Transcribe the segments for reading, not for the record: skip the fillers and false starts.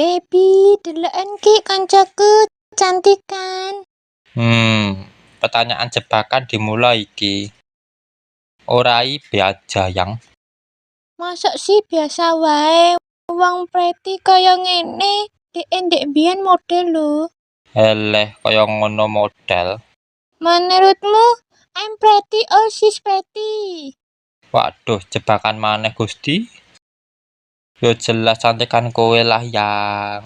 Baby, deloken ki kancaku cantik kan? Pertanyaan jebakan dimulai iki. Orai Beajayang. Masa sih biasa wae wong pretty kaya ngene, ndek mbiyen model lho. Eleh kaya ngono model. Menurutmu, I'm pretty or she's pretty? Waduh, jebakan maneh Gusti. Yo jelas cantikan kowe lah yang.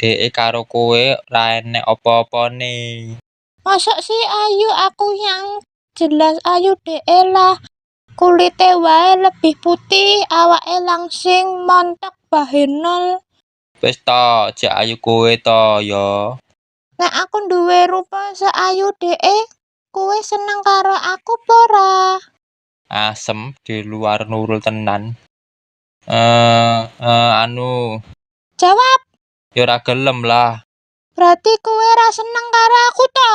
Deke karo kowe ra enek apa-apane. Masa sih ayu aku yang jelas ayu dhek lah. Kulite wae lebih putih, awake langsing montok bahenol. Wis to, jek ayu kowe to yo. Nek aku duwe rupa seayu dhek, kowe seneng karo aku pora? Asem di luar nurul tenan. Anu, Jawab, yo ra gelem lah. berarti kowe ra seneng karo aku to?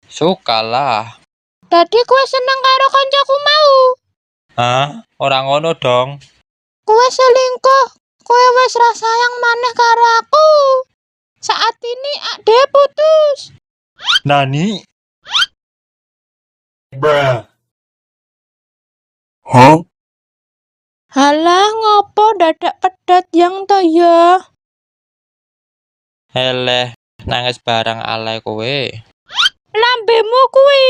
Suka lah. Dadi kowe seneng karo kancaku mau? Hah? Ora ngono dong. Kowe selingkuh, kowe wis ra sayang maneh karo aku. Saat ini ade putus. Nani? Bruh. Huh? Halah ngopo dadak pedet yang to ya? Eleh, nangis barang alay kowe. Lambemu kuwi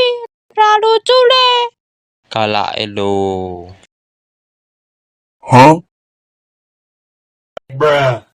ra lucu le. Galake lho. Huh? Bruh.